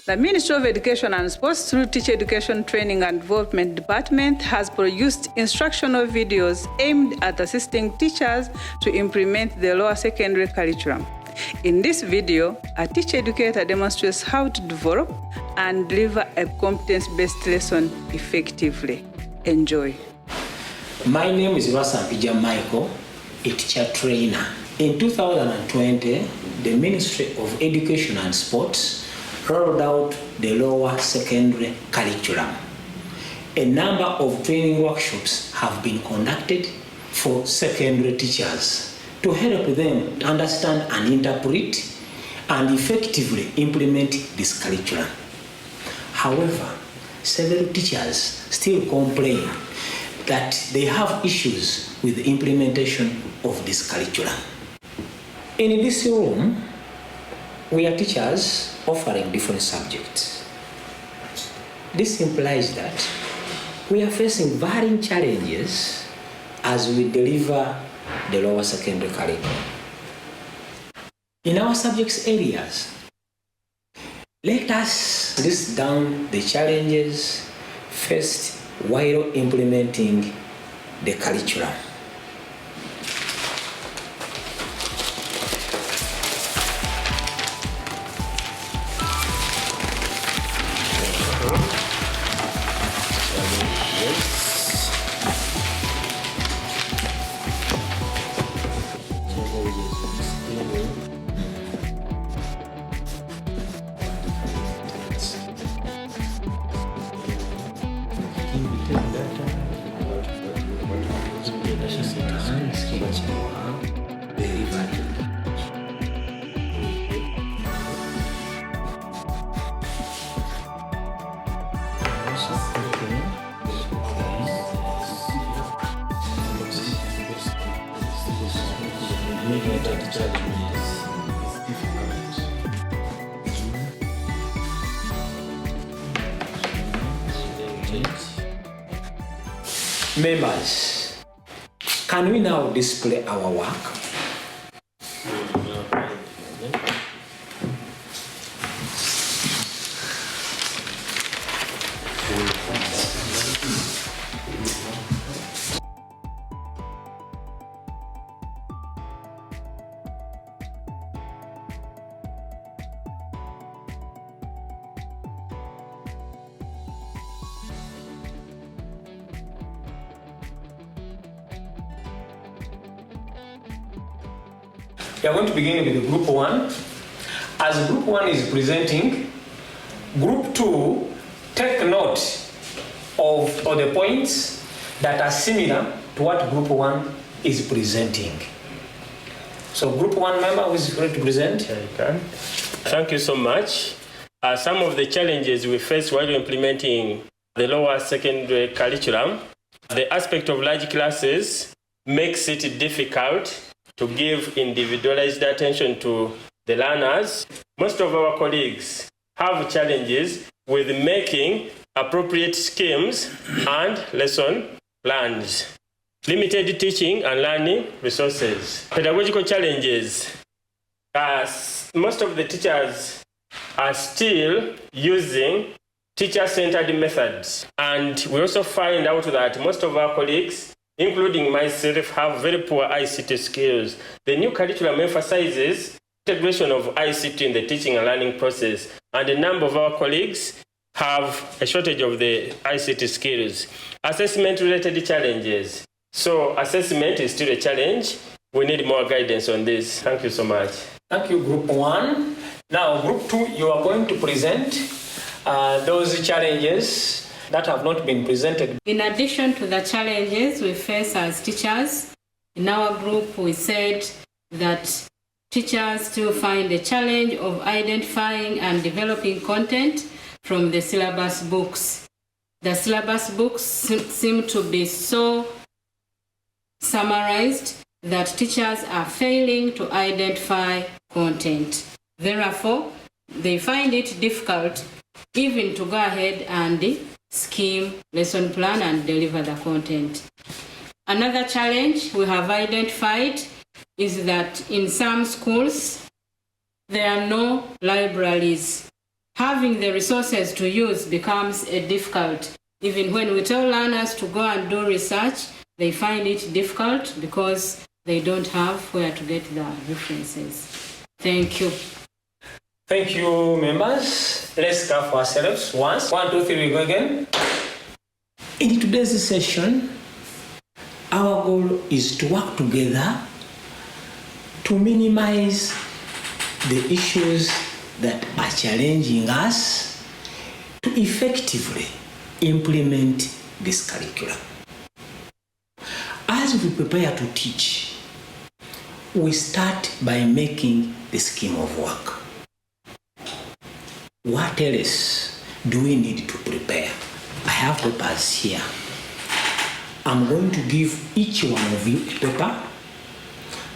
The Ministry of Education and Sports, through Teacher Education Training and Development Department, has produced instructional videos aimed at assisting teachers to implement the lower secondary curriculum. In this video, a teacher educator demonstrates how to develop and deliver a competence-based lesson effectively. Enjoy. My name is Rasampija Michael, a teacher trainer. In 2020, the Ministry of Education and Sports rolled out the lower secondary curriculum. A number of training workshops have been conducted for secondary teachers to help them understand and interpret and effectively implement this curriculum. However, several teachers still complain that they have issues with the implementation of this curriculum. In this room, we are teachers offering different subjects. This implies that we are facing varying challenges as we deliver the lower secondary curriculum. In our subjects areas, let us list down the challenges faced while implementing the curriculum. Members, can we now display our work? We are going to begin with group 1. As group 1 is presenting, group 2 take note of the points that are similar to what group 1 is presenting. So group 1 member who is going to present. Thank you so much. Some of the challenges we face while implementing the lower secondary curriculum, the aspect of large classes makes it difficult to give individualized attention to the learners. Most of our colleagues have challenges with making appropriate schemes and lesson plans. Limited teaching and learning resources. Pedagogical challenges. Most of the teachers are still using teacher-centered methods. And we also find out that most of our colleagues, including myself, have very poor ICT skills. The new curriculum emphasizes integration of ICT in the teaching and learning process, and a number of our colleagues have a shortage of the ICT skills. Assessment-related challenges. So assessment is still a challenge. We need more guidance on this. Thank you so much. Thank you, group 1. Now, group 2, you are going to present those challenges that have not been presented. In addition to the challenges we face as teachers, in our group we said that teachers still find the challenge of identifying and developing content from the syllabus books. The syllabus books seem to be so summarized that teachers are failing to identify content. Therefore, they find it difficult even to go ahead and scheme, lesson plan, and deliver the content. Another challenge we have identified is that in some schools, there are no libraries. having the resources to use becomes difficult. Even when we tell learners to go and do research, they find it difficult because they don't have where to get the references. Thank you. Thank you, members. Let's clap for ourselves once. 1, 2, 3, we go again. In today's session, our goal is to work together to minimize the issues that are challenging us to effectively implement this curriculum. As we prepare to teach, we start by making the scheme of work. What else do we need to prepare? I have papers here. I'm going to give each one of you a paper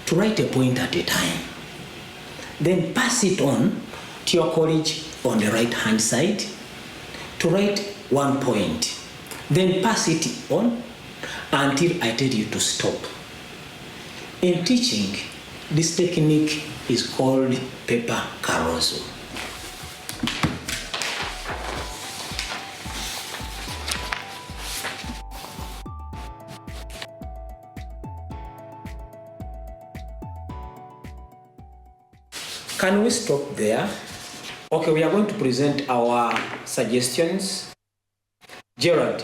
to write a point at a time. Then pass it on to your colleague on the right hand side to write 1 point. Then pass it on until I tell you to stop. In teaching, this technique is called paper carousel. Can we stop there? Okay, we are going to present our suggestions. Gerard,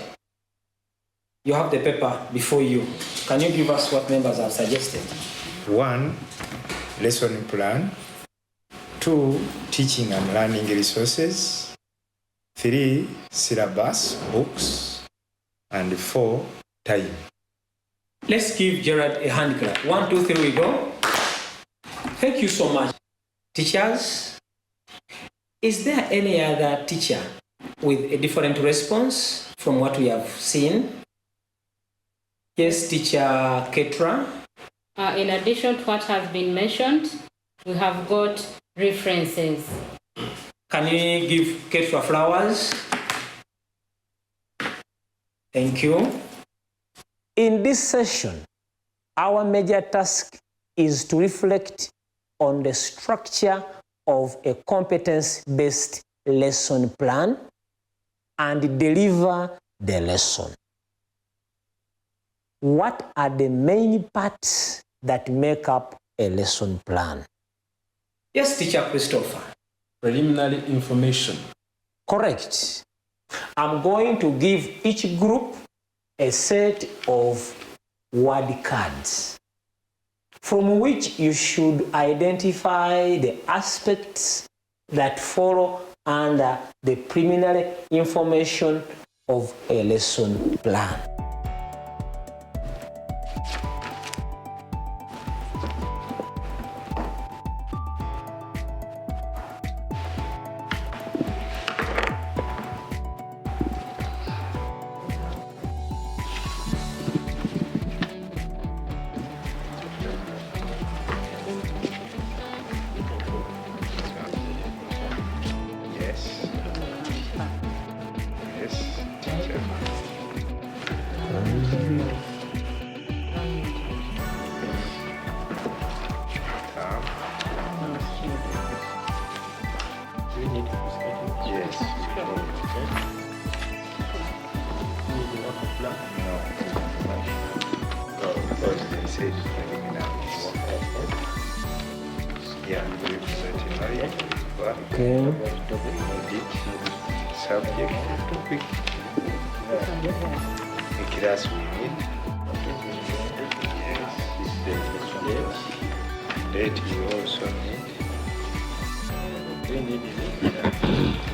you have the paper before you. Can you give us what members have suggested? 1, lesson plan. 2, teaching and learning resources. 3, syllabus, books. And 4, time. Let's give Gerard a hand clap. 1, 2, 3, we go. Thank you so much. Teachers, is there any other teacher with a different response from what we have seen? Yes, teacher Ketra. In addition to what has been mentioned, we have got references. Can you give Ketra flowers? Thank you. In this session, our major task is to reflect on the structure of a competence-based lesson plan and deliver the lesson. What are the main parts that make up a lesson plan? Yes, teacher Christopher. Preliminary information. Correct. I'm going to give each group a set of word cards from which you should identify the aspects that follow under the preliminary information of a lesson plan. Okay. Subject, topic. The class we need. Date we also need.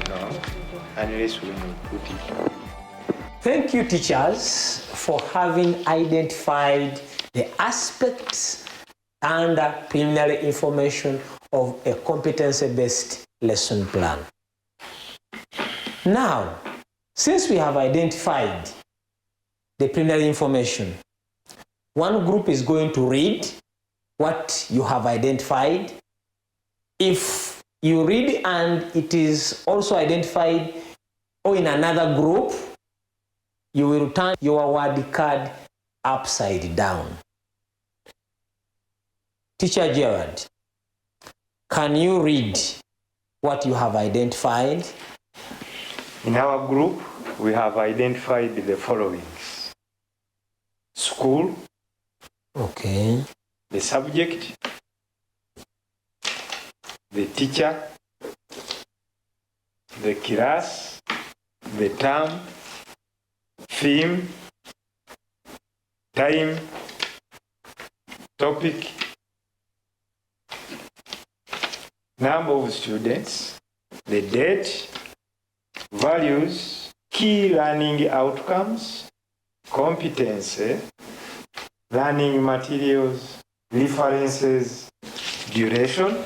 No, unless we put it. Thank you, teachers, for having identified the aspects and preliminary information of a competency-based lesson plan. Now, since we have identified the preliminary information, one group is going to read what you have identified. If you read and it is also identified or in another group, you will turn your word card upside down. Teacher Gerard, can you read what you have identified? In our group, we have identified the following: school, Okay. the subject, the teacher, the class, the term, theme, time, topic, number of students, the date, values, key learning outcomes, competency, learning materials, references, duration,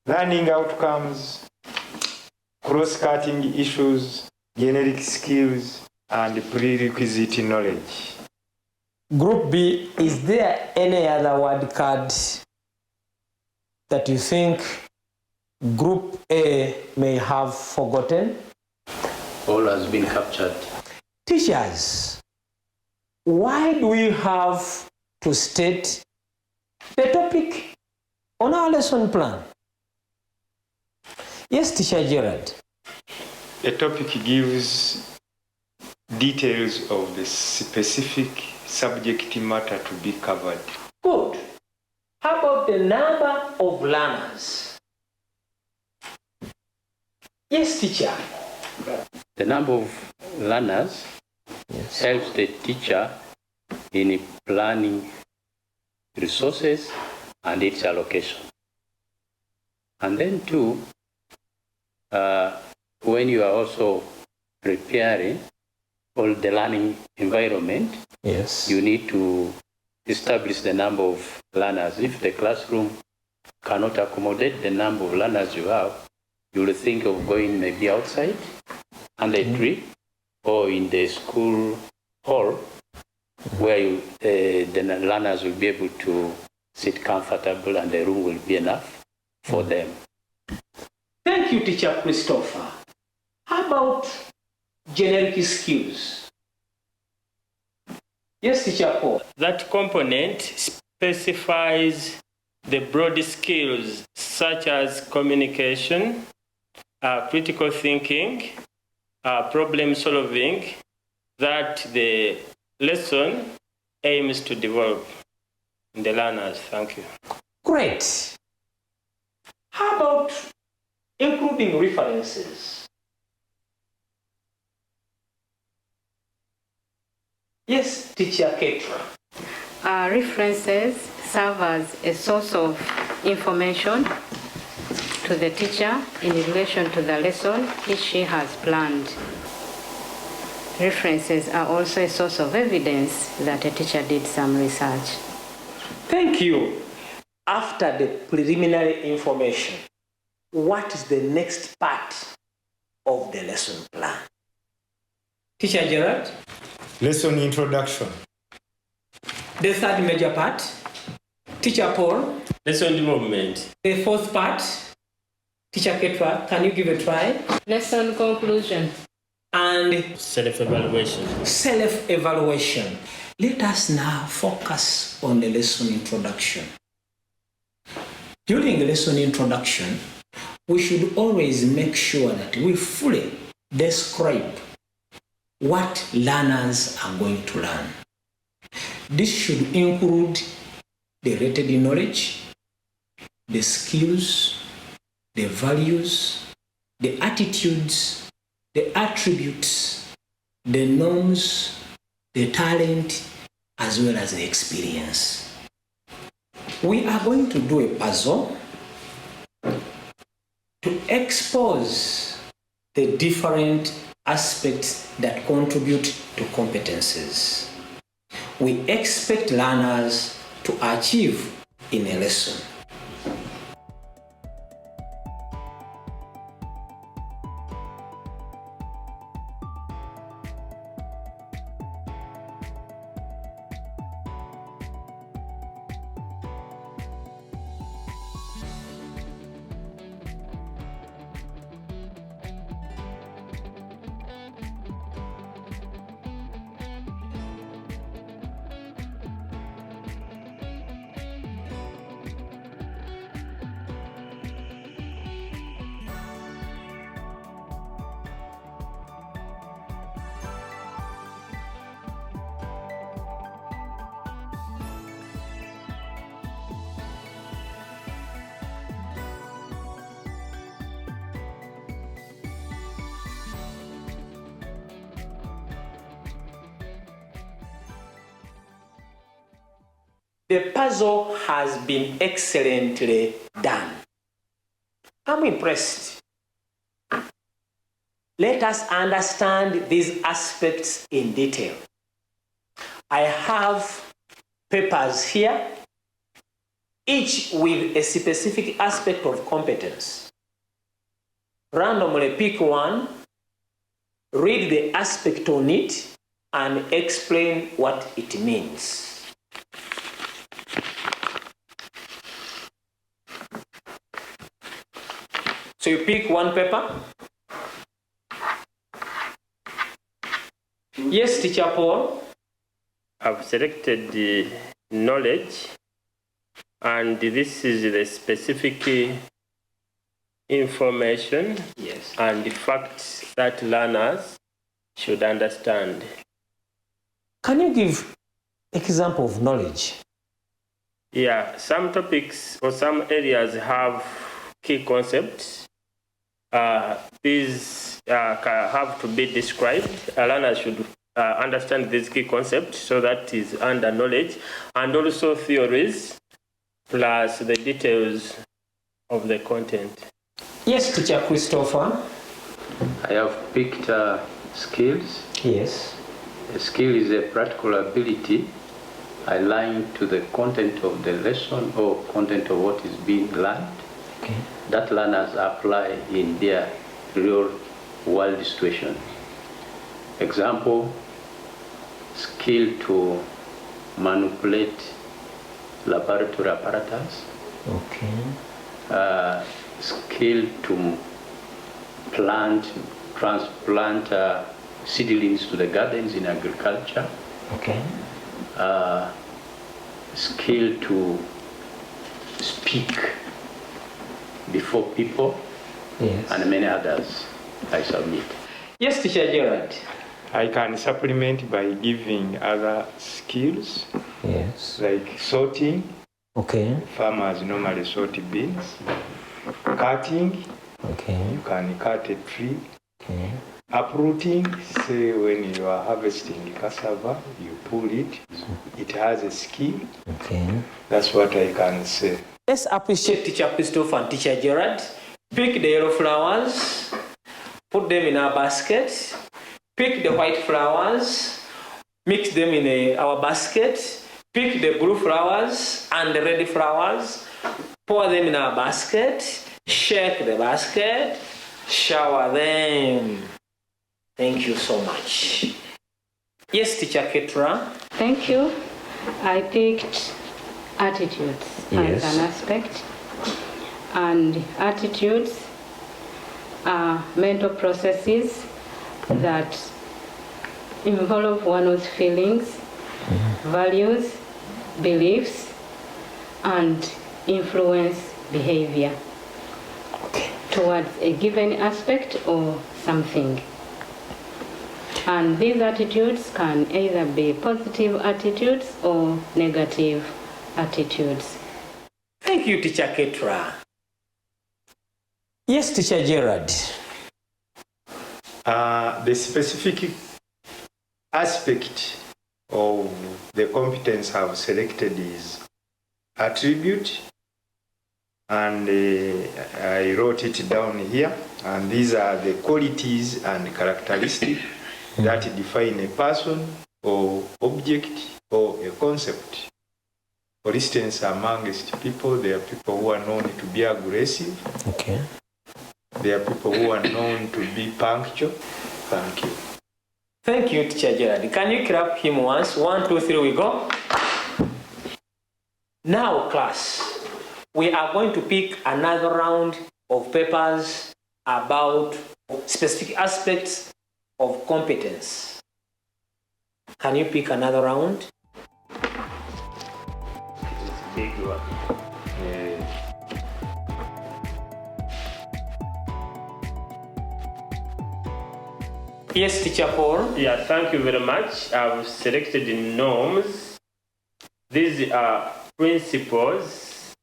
learning outcomes, cross-cutting issues, generic skills, and prerequisite knowledge. Group B, is there any other word card that you think Group A may have forgotten? All has been captured. Teachers, why do we have to state the topic on our lesson plan? Yes, Teacher Gerald. The topic gives details of the specific subject matter to be covered. Good. How about the number of learners? Yes, teacher. The number of learners helps the teacher in planning resources and its allocation. And then too, when you are also preparing all the learning environment, Yes. you need to establish the number of learners. If the classroom cannot accommodate the number of learners you have, you will think of going maybe outside under a tree or in the school hall where the learners will be able to sit comfortable and the room will be enough for them. Thank you, Teacher Christopher. How about generic skills? Yes, Teacher Paul. That component specifies the broad skills such as communication, critical thinking, problem solving that the lesson aims to develop in the learners. Thank you. Great. How about including references? Yes, Teacher Ketra. References serve as a source of information to the teacher in relation to the lesson which she has planned. References are also a source of evidence that a teacher did some research. Thank you. After the preliminary information, what is the next part of the lesson plan? Teacher Gerard? Lesson introduction. The third major part. Teacher Paul? Lesson development. The fourth part. Teacher Ketra, can you give a try? Lesson conclusion. And Self-evaluation. self-evaluation. Let us now focus on the lesson introduction. During the lesson introduction, we should always make sure that we fully describe what learners are going to learn. This should include the rated knowledge, the skills, the values, the attitudes, the attributes, the norms, the talent, as well as the experience. We are going to do a puzzle to expose the different aspects that contribute to competencies we expect learners to achieve in a lesson. The puzzle has been excellently done. I'm impressed. Let us understand these aspects in detail. I have papers here, each with a specific aspect of competence. Randomly pick one, read the aspect on it, and explain what it means. So you pick one paper. Yes, Teacher Paul. I've selected the knowledge, and this is the specific information, Yes, and the facts that learners should understand. Can you give example of knowledge? Yeah, some topics or some areas have key concepts. These have to be described. Learners should understand this key concept, so that is under knowledge, and also theories plus the details of the content. Yes, Teacher Christopher. I have picked skills. Yes. A skill is a practical ability aligned to the content of the lesson or content of what is being learned. Okay. That learners apply in their real world situation. Example, skill to manipulate laboratory apparatus. Okay. Skill to transplant seedlings to the gardens in agriculture. Okay. Skill to speak before people. Yes. And many others I submit. Yes, Teacher Gerard. I can supplement by giving other skills Yes. like sorting. Okay. Farmers normally sort beans. Cutting. Okay. You can cut a tree. Okay. Uprooting, say when you are harvesting cassava, you pull it. It has a skin. Okay. That's what I can say. Let's appreciate Teacher Christopher and Teacher Gerard. Pick the yellow flowers, put them in our basket. Pick the white flowers, mix them in our basket. Pick the blue flowers and the red flowers, pour them in our basket, shake the basket, shower them. Thank you so much. Yes, Teacher Ketra. Thank you. I picked attitudes as an aspect. And attitudes are mental processes that involve one's feelings, values, beliefs, and influence behavior towards a given aspect or something. And these attitudes can either be positive attitudes or negative attitudes. Thank you, Teacher Ketra. Yes, Teacher Gerard. The specific aspect of the competence I have selected is attribute, and I wrote it down here, and these are the qualities and characteristics that define a person or object or a concept. For instance, amongst people, there are people who are known to be aggressive. Okay. There are people who are known to be punctual. Thank you. Thank you, Teacher Gerard. Can you clap him once? 1, 2, 3, we go. Now, class, we are going to pick another round of papers about specific aspects of competence. Can you pick another round? Big one. Yes, Teacher Paul. Yeah, thank you very much. I've selected norms. These are principles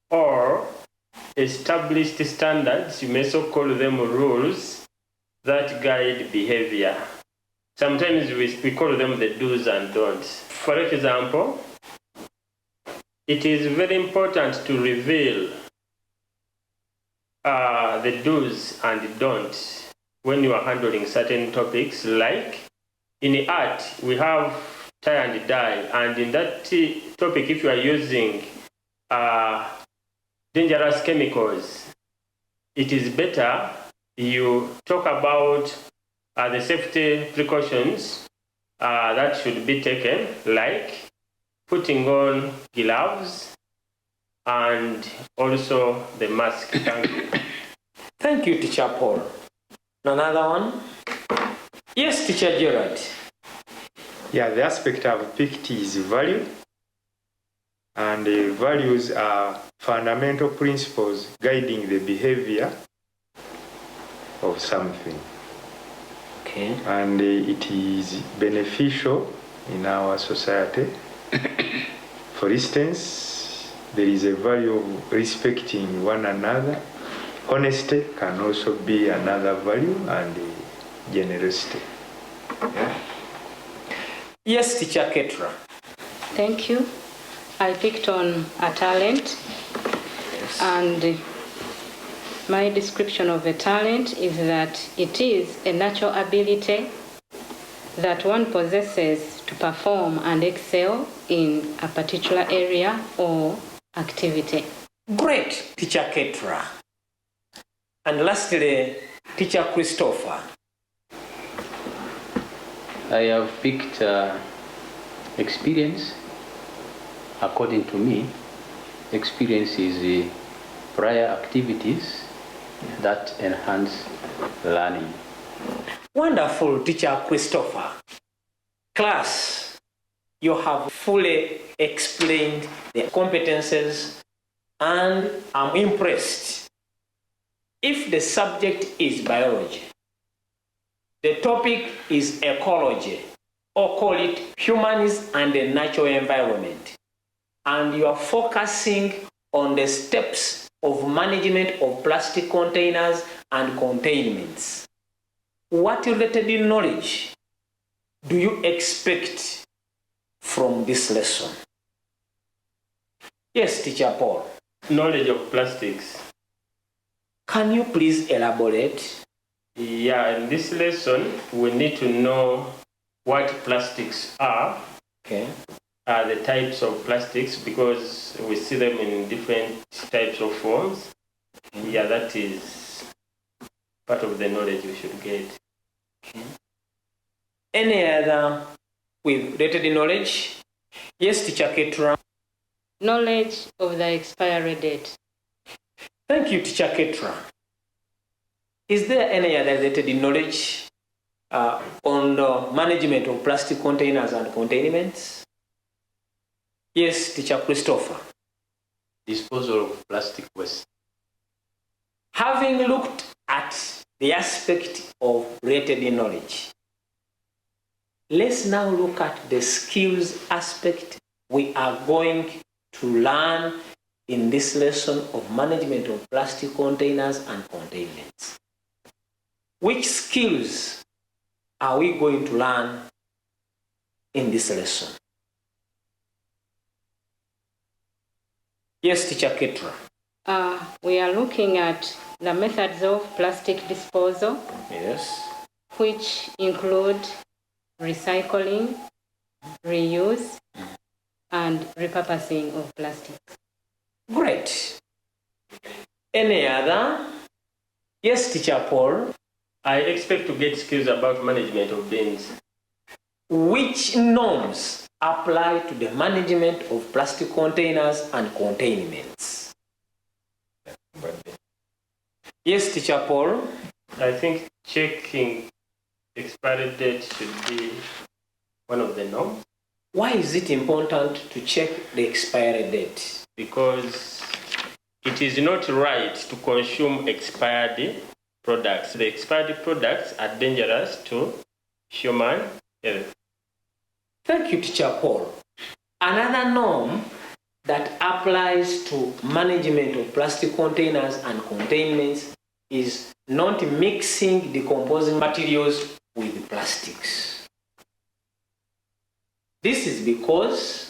or established standards. You may so call them rules that guide behavior. Sometimes we call them the do's and don'ts. For example, it is very important to reveal the do's and don'ts when you are handling certain topics. Like in art, we have tie and dye, and in that topic, if you are using dangerous chemicals, it is better you talk about the safety precautions that should be taken, like putting on gloves and also the mask. Thank you. Thank you, Teacher Paul. Another one? Yes, Teacher Gerard. Yeah, the aspect I've picked is value. And values are fundamental principles guiding the behavior of something. Okay. And it is beneficial in our society. For instance, there is a value of respecting one another. Honesty can also be another value, and generosity. Yes, Teacher Ketra. Thank you. I picked on a talent, and my description of a talent is that it is a natural ability that one possesses to perform and excel in a particular area or activity. Great, Teacher Ketra. And lastly, Teacher Christopher. I have picked experience. According to me, experience is prior activities that enhance learning. Wonderful, Teacher Christopher. Class, you have fully explained the competences, and I'm impressed. If the subject is biology, the topic is ecology, or call it humans and the natural environment, and you are focusing on the steps of management of plastic containers and containments, what related knowledge do you expect from this lesson? Yes, Teacher Paul. Knowledge of plastics. Can you please elaborate? Yeah, in this lesson, we need to know what plastics are. Okay. The types of plastics, because we see them in different types of forms. Yeah, that is part of the knowledge we should get. Okay. Any other with related knowledge? Yes, Teacher Ketra. Knowledge of the expiry date. Thank you, Teacher Ketra. Is there any other related knowledge on the management of plastic containers and containments? Yes, Teacher Christopher. Disposal of plastic waste. Having looked at the aspect of related knowledge, let's now look at the skills aspect we are going to learn in this lesson of management of plastic containers and containments. Which skills are we going to learn in this lesson? Yes, Teacher Ketra. We are looking at the methods of plastic disposal, Yes. which include recycling, reuse, and repurposing of plastics. Great. Any other? Yes, Teacher Paul. I expect to get skills about management of bins. Which norms apply to the management of plastic containers and containments? Yes, Teacher Paul. I think checking expiry date should be one of the norms. Why is it important to check the expiry date? Because it is not right to consume expired products. The expired products are dangerous to human health. Thank you, Teacher Paul. Another norm that applies to management of plastic containers and containments is not mixing decomposing materials with plastics. This is because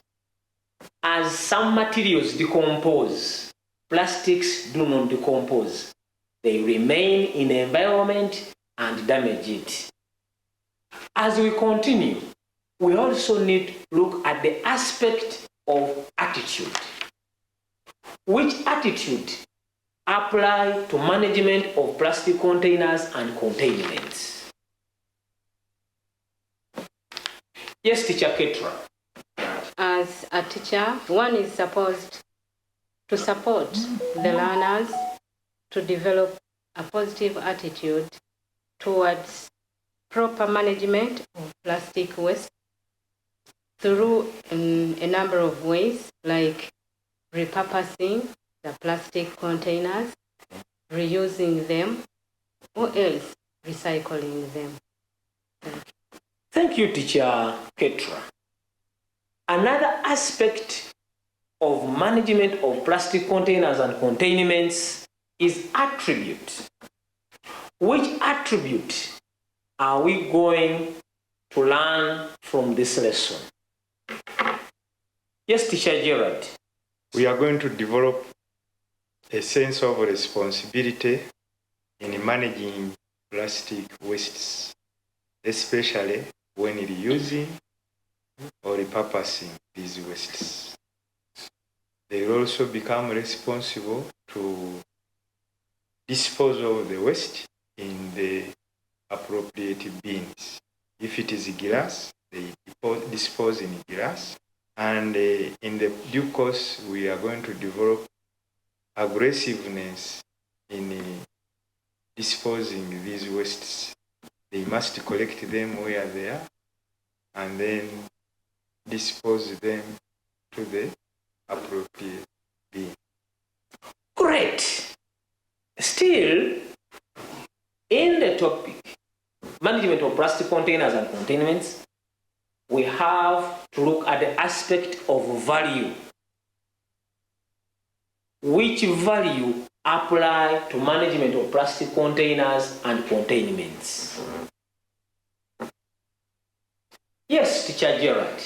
as some materials decompose, plastics do not decompose. They remain in the environment and damage it. As we continue, we also need to look at the aspect of attitude. Which attitude apply to management of plastic containers and containments? Yes, Teacher Ketra. As a teacher, one is supposed to support the learners to develop a positive attitude towards proper management of plastic waste through a number of ways, like repurposing the plastic containers, reusing them, or else recycling them. Thank you, Teacher Ketra. Another aspect of management of plastic containers and containments is attribute. Which attribute are we going to learn from this lesson? Yes, Teacher Gerard. We are going to develop a sense of responsibility in managing plastic wastes, especially when reusing or repurposing these wastes. They will also become responsible to dispose of the waste in the appropriate bins. If it is glass, they dispose in glass. And in the due course, we are going to develop aggressiveness in disposing these wastes. They must collect them where they are and then dispose them to the appropriate bin. Great. Still, in the topic, management of plastic containers and containments, we have to look at the aspect of value. Which value apply to management of plastic containers and containments? Yes, Teacher Gerard.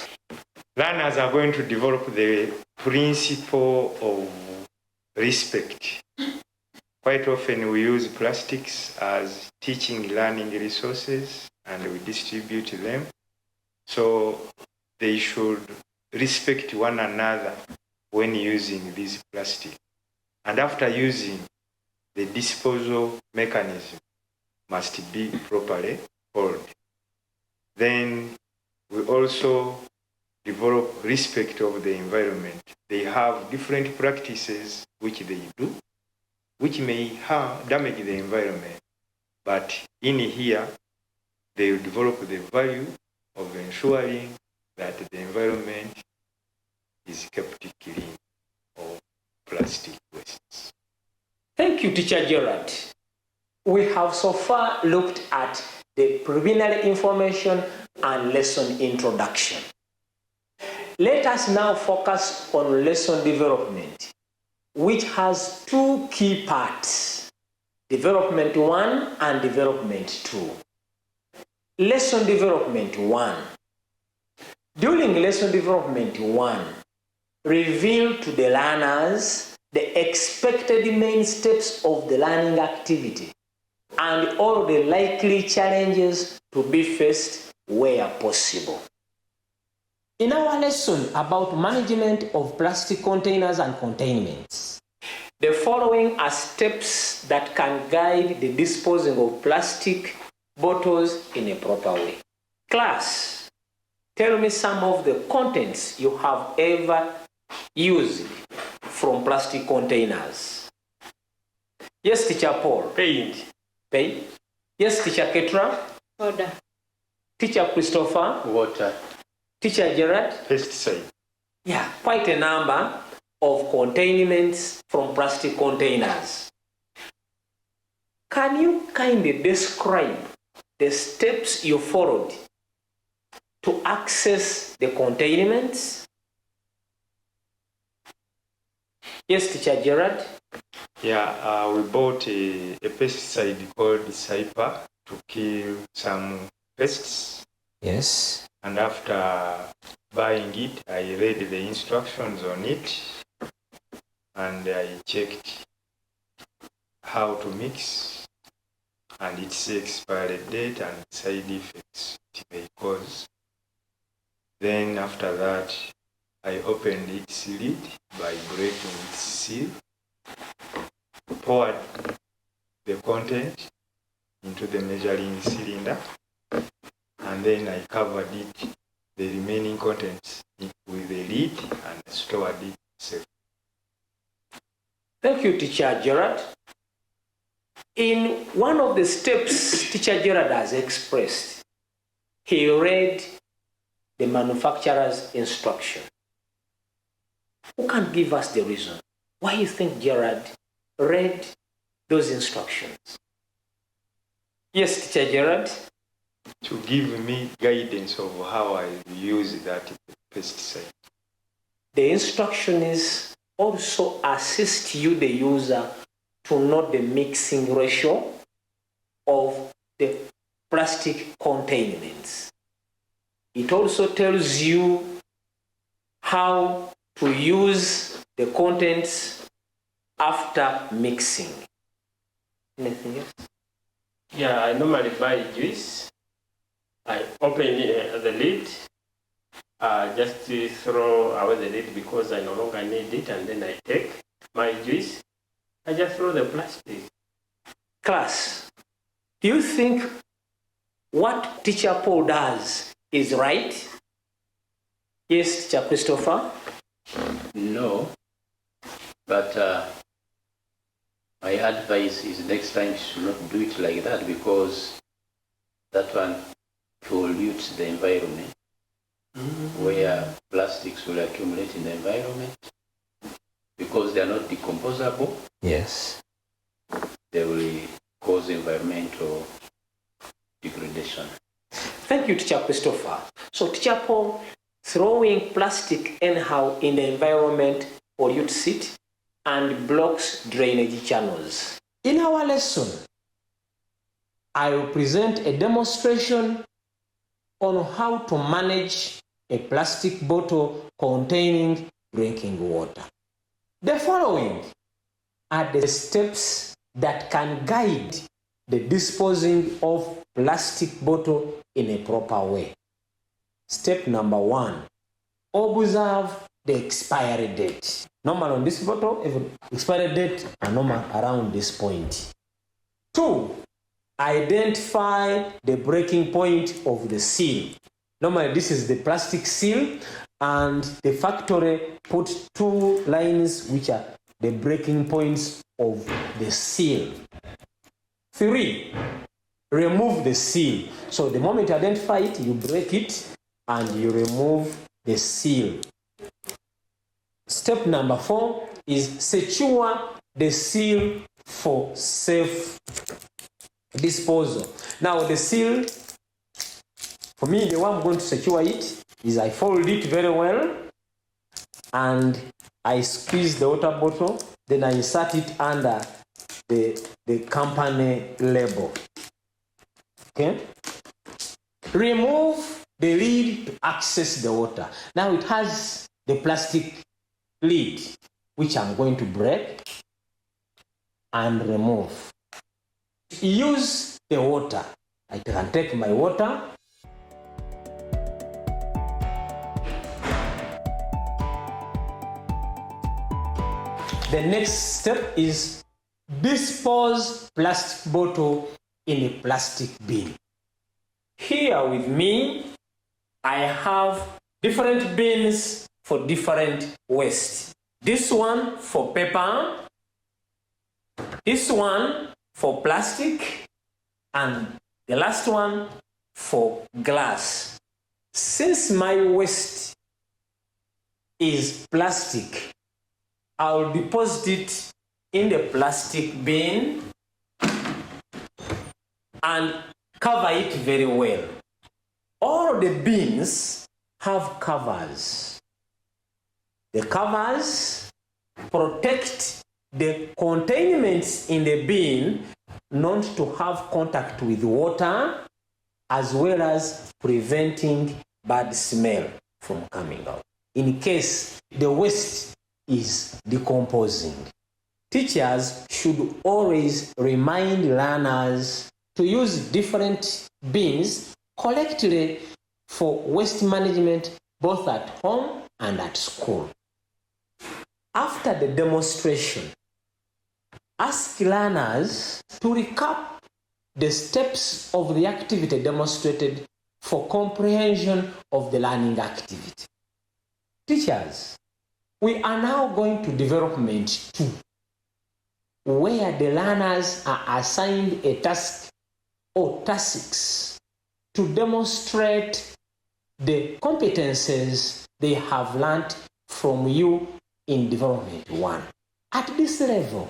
Learners are going to develop the principle of respect. Quite often we use plastics as teaching learning resources and we distribute them. So they should respect one another when using these plastics. And after using, the disposal mechanism must be properly followed. Then we also develop respect of the environment. They have different practices which they do, which may damage the environment. But in here, they will develop the value of ensuring that the environment is kept clean of plastic wastes. Thank you, Teacher Gerard. We have so far looked at the preliminary information and lesson introduction. Let us now focus on lesson development, which has two key parts, development 1 and development 2. Lesson development 1. During lesson development 1, reveal to the learners the expected main steps of the learning activity and all the likely challenges to be faced where possible. In our lesson about management of plastic containers and containments, the following are steps that can guide the disposing of plastic bottles in a proper way. Class, tell me some of the contents you have ever used from plastic containers. Yes, Teacher Paul. Paint. Paint. Yes, Teacher Ketra. Soda. Teacher Christopher. Water. Teacher Gerard. Pesticide. Yeah, quite a number of containments from plastic containers. Can you kindly describe the steps you followed to access the containments? Yes, Teacher Gerard. Yeah, we bought a pesticide called Cyper to kill some pests. Yes. And after buying it, I read the instructions on it and I checked how to mix and its expiry date and side effects it may cause. Then after that, I opened its lid by breaking its seal, poured the content into the measuring cylinder, and then I covered it, the remaining contents, with the lid and stored it safely. Thank you, Teacher Gerard. In one of the steps Teacher Gerard has expressed, he read the manufacturer's instruction. Who can give us the reason why you think Gerard read those instructions? Yes, Teacher Gerard. To give me guidance of how I use that pesticide. The instructions also assist you, the user, to know the mixing ratio of the plastic containments. It also tells you how to use the contents after mixing. Anything else? Yeah, I normally buy juice. I open the lid, just to throw away the lid because I no longer need it, and then I take my juice. I just throw the plastic. Class, do you think what Teacher Paul does is right? Yes, Teacher Christopher? No, but my advice is next time you should not do it like that, because that one pollutes the environment, where plastics will accumulate in the environment because they are not decomposable. Yes. They will cause environmental degradation. Thank you, Teacher Christopher. So, Teacher Paul, throwing plastic anyhow in the environment pollutes it and blocks drainage channels. In our lesson, I will present a demonstration on how to manage a plastic bottle containing drinking water. The following are the steps that can guide the disposing of plastic bottle in a proper way. Step number 1, observe the expiry date. Normal on this bottle, expiry date are normal around this point. 2, identify the breaking point of the seal. Normally this is the plastic seal, and the factory put 2 lines which are the breaking points of the seal. 3, remove the seal. So the moment you identify it, you break it and you remove the seal. Step number 4 is secure the seal for safe disposal. Now the seal, for me, the way I'm going to secure it is I fold it very well and I squeeze the water bottle, then I insert it under the company label. Okay? Remove the lid to access the water. Now it has the plastic lid, which I'm going to break and remove. Use the water. I can take my water. The next step is dispose plastic bottle in a plastic bin. Here with me, I have different bins for different waste. This one for paper, this one for plastic, and the last one for glass. Since my waste is plastic, I'll deposit it in the plastic bin and cover it very well. All the bins have covers. The covers protect the containments in the bin not to have contact with water as well as preventing bad smell from coming out in case the waste is decomposing. Teachers should always remind learners to use different bins collectively for waste management both at home and at school. After the demonstration, ask learners to recap the steps of the activity demonstrated for comprehension of the learning activity. Teachers, we are now going to development 2, where the learners are assigned a task or tasks to demonstrate the competences they have learned from you in development 1. At this level,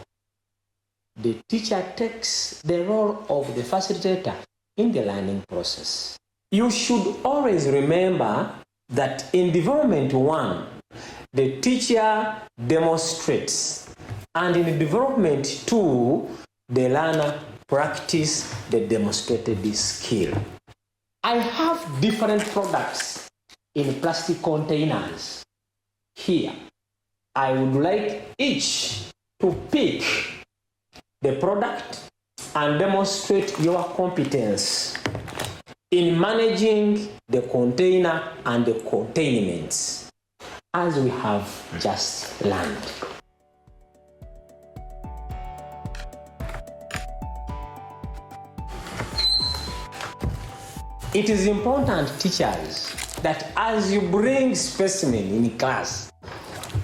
the teacher takes the role of the facilitator in the learning process. You should always remember that in development 1, the teacher demonstrates, and in development 2, the learner practices the demonstrated skill. I have different products in plastic containers. Here, I would like each to pick the product and demonstrate your competence in managing the container and the containments, as we have just learned. It is important, teachers, that as you bring specimen in class,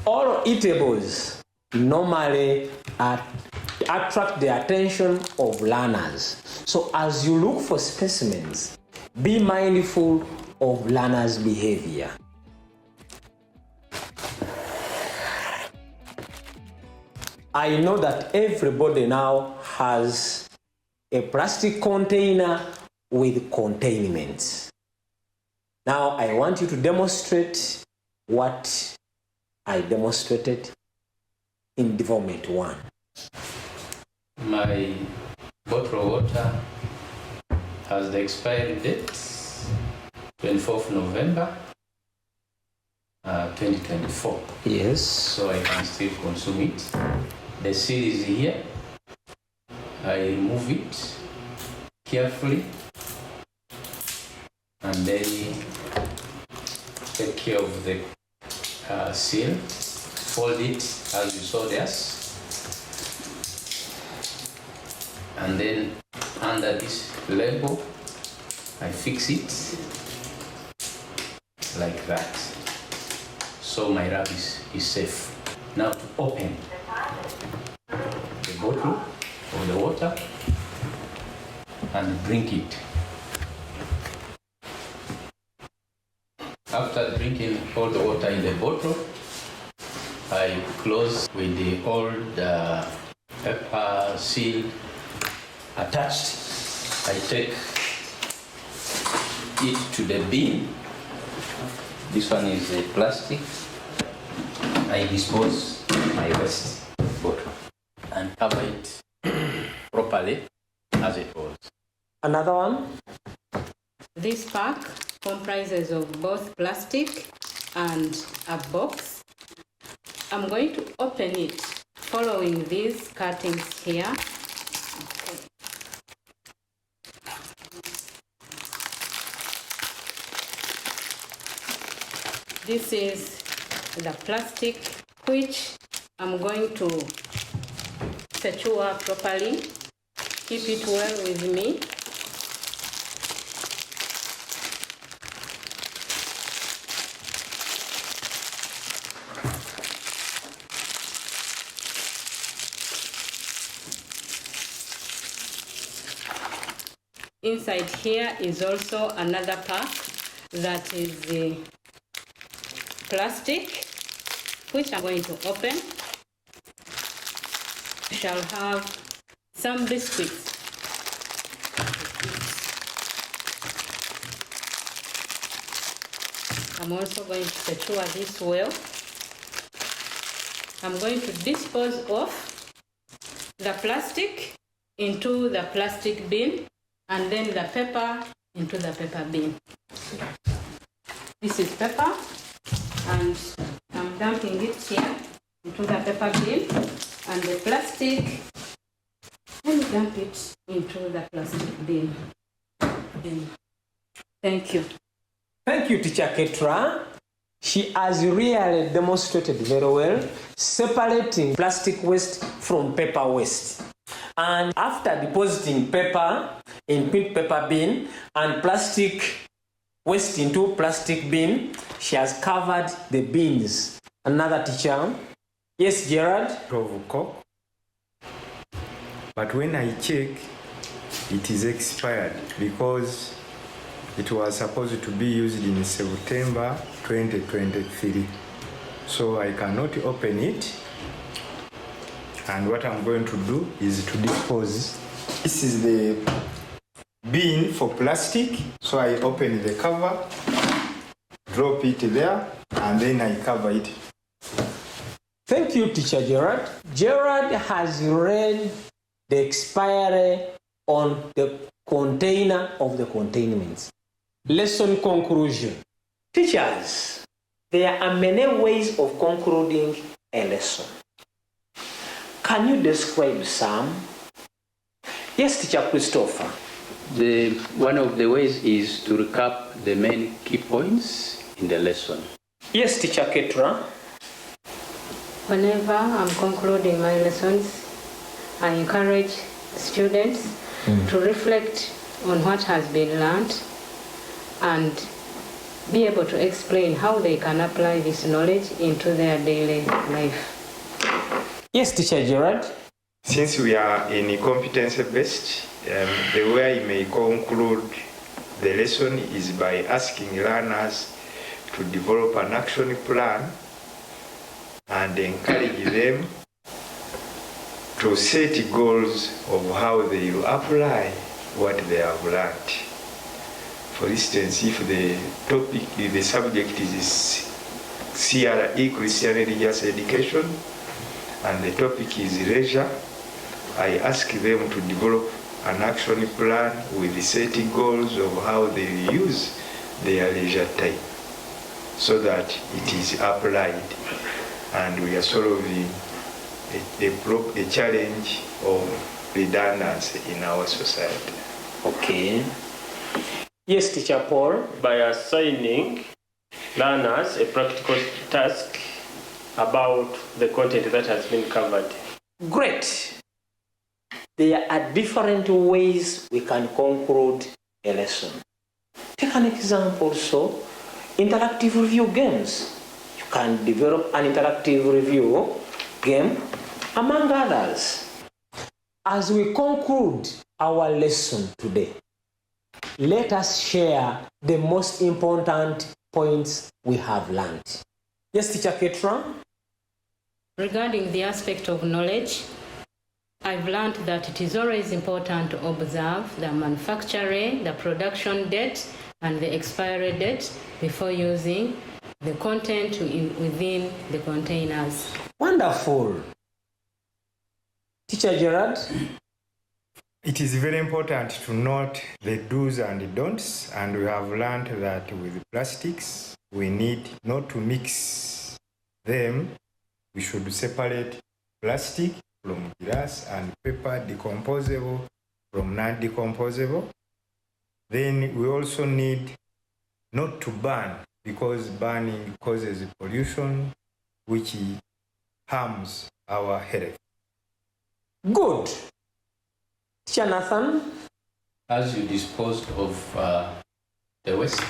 all eatables normally attract the attention of learners. So as you look for specimens, be mindful of learners' behavior. I know that everybody now has a plastic container with containments. Now I want you to demonstrate what I demonstrated in development 1. My bottle of water has the expiry date, 24th November 2024. Yes. So I can still consume it. The seal is here. I remove it carefully and then take care of the seal. Fold it as you saw this. And then under this label, I fix it like that. So my wrap is safe. Now to open the bottle of the water and drink it. After drinking all the water in the bottle, I close with the old paper seal attached. I take it to the bin. This one is a plastic. I dispose my waste bottle and cover it properly as it was. Another one? This pack comprises of both plastic and a box. I'm going to open it following these cuttings here. Okay. This is the plastic which I'm going to secure properly. Keep it well with me. Inside here is also another pack that is the plastic, which I'm going to open. We shall have some biscuits. I'm also going to secure this well. I'm going to dispose of the plastic into the plastic bin, and then the paper into the paper bin. This is paper, and I'm dumping it here into the paper bin, and the plastic, let me dump it into the plastic bin. Thank you. Thank you, Teacher Ketra. She has really demonstrated very well separating plastic waste from paper waste. And after depositing paper in pink paper bin and plastic waste into plastic bin, she has covered the bins. Another teacher. Yes, Gerard? Of Coke. But when I check, it is expired because it was supposed to be used in September 2023. So I cannot open it. And what I'm going to do is to dispose. This is the bin for plastic. So I open the cover, drop it there, and then I cover it. Thank you, Teacher Gerard. Gerard has read the expiry on the container of the containments. Lesson conclusion. Teachers, there are many ways of concluding a lesson. Can you describe some? Yes, Teacher Christopher. One of the ways is to recap the main key points in the lesson. Yes, Teacher Ketra. Whenever I'm concluding my lessons, I encourage students to reflect on what has been learned and be able to explain how they can apply this knowledge into their daily life. Yes, Teacher Gerard. Since we are in competency-based, the way I may conclude the lesson is by asking learners to develop an action plan and encourage them to set goals of how they will apply what they have learned. For instance, if the subject is CRE, Christian Religious Education, and the topic is leisure, I ask them to develop an action plan with the setting goals of how they use their leisure time so that it is applied and we are solving a challenge of redundancy in our society. Okay. Yes, Teacher Paul. By assigning learners a practical task about the content that has been covered. Great. There are different ways we can conclude a lesson. Take an example, so interactive review games. You can develop an interactive review game among others. As we conclude our lesson today, let us share the most important points we have learned. Yes, Teacher Ketra? Regarding the aspect of knowledge, I've learned that it is always important to observe the manufacturer, the production date, and the expiry date before using the content within the containers. Wonderful. Teacher Gerard? It is very important to note the do's and don'ts, and we have learned that with plastics, we need not to mix them. We should separate plastic from glass and paper, decomposable from non-decomposable. Then we also need not to burn, because burning causes pollution, which harms our health. Good. Teacher Nathan? As you disposed of the waste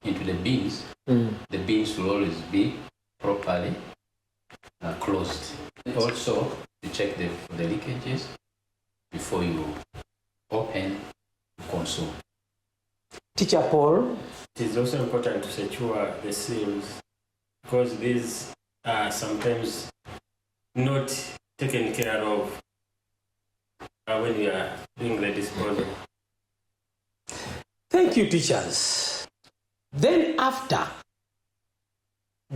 into the bins, the bins will always be properly closed. Also, to check the leakages before you open and consume. Teacher Paul? It is also important to secure the seals because these are sometimes not taken care of when you are doing the disposal. Thank you, teachers. Then after,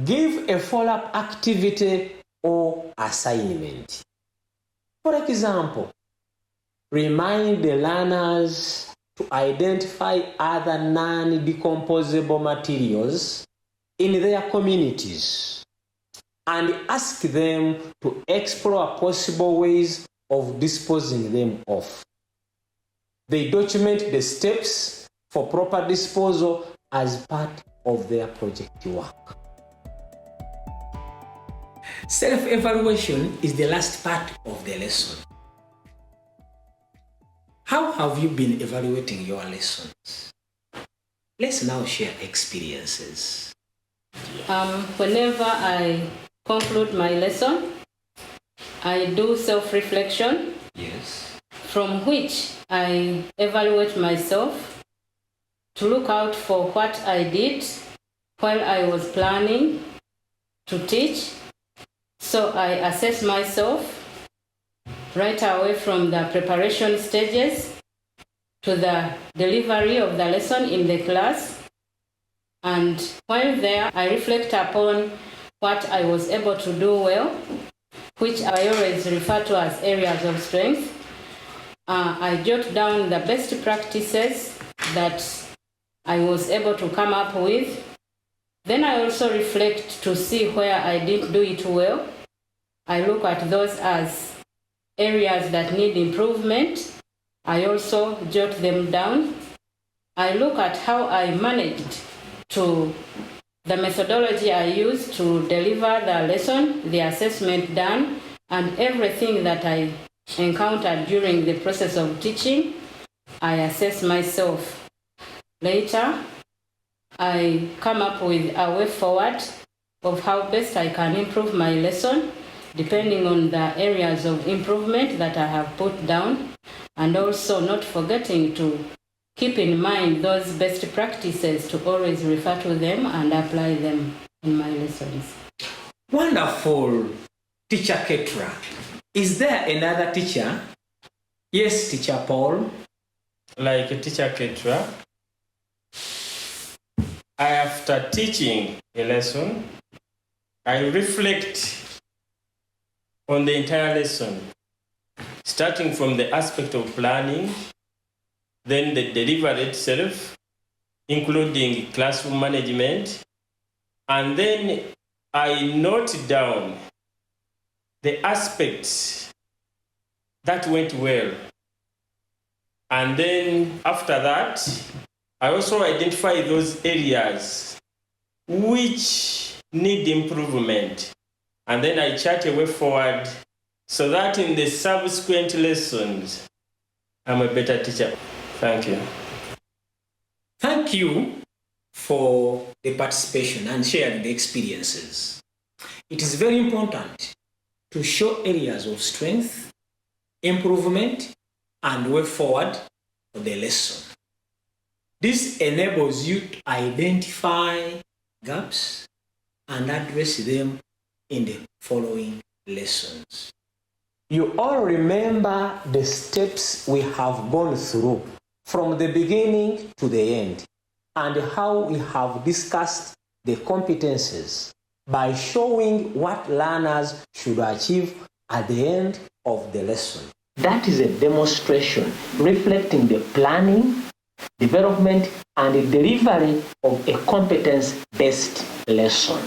give a follow-up activity or assignment. For example, remind the learners to identify other non-decomposable materials in their communities and ask them to explore possible ways of disposing them of. They document the steps for proper disposal as part of their project work. Self-evaluation is the last part of the lesson. How have you been evaluating your lessons? Let's now share experiences. Whenever I conclude my lesson, I do self-reflection. Yes. From which I evaluate myself to look out for what I did while I was planning to teach. So I assess myself right away from the preparation stages to the delivery of the lesson in the class. And while there, I reflect upon what I was able to do well, which I always refer to as areas of strength. I jot down the best practices that I was able to come up with. Then I also reflect to see where I didn't do it well. I look at those as areas that need improvement. I also jot them down. I look at how I managed to the methodology I used to deliver the lesson, the assessment done, and everything that I encountered during the process of teaching. I assess myself. Later, I come up with a way forward of how best I can improve my lesson, depending on the areas of improvement that I have put down, and also not forgetting to keep in mind those best practices, to always refer to them and apply them in my lessons. Wonderful, Teacher Ketra. Is there another teacher? Yes, Teacher Paul. Like Teacher Ketra, after teaching a lesson, I reflect on the entire lesson, starting from the aspect of planning, then the delivery itself, including classroom management, and then I note down the aspects that went well. And then after that, I also identify those areas which need improvement. And then I chart a way forward so that in the subsequent lessons, I'm a better teacher. Thank you. Thank you for the participation and sharing the experiences. It is very important to show areas of strength, improvement, and way forward for the lesson. This enables you to identify gaps and address them in the following lessons. You all remember the steps we have gone through from the beginning to the end, and how we have discussed the competencies by showing what learners should achieve at the end of the lesson. That is a demonstration reflecting the planning, development, and the delivery of a competence-based lesson.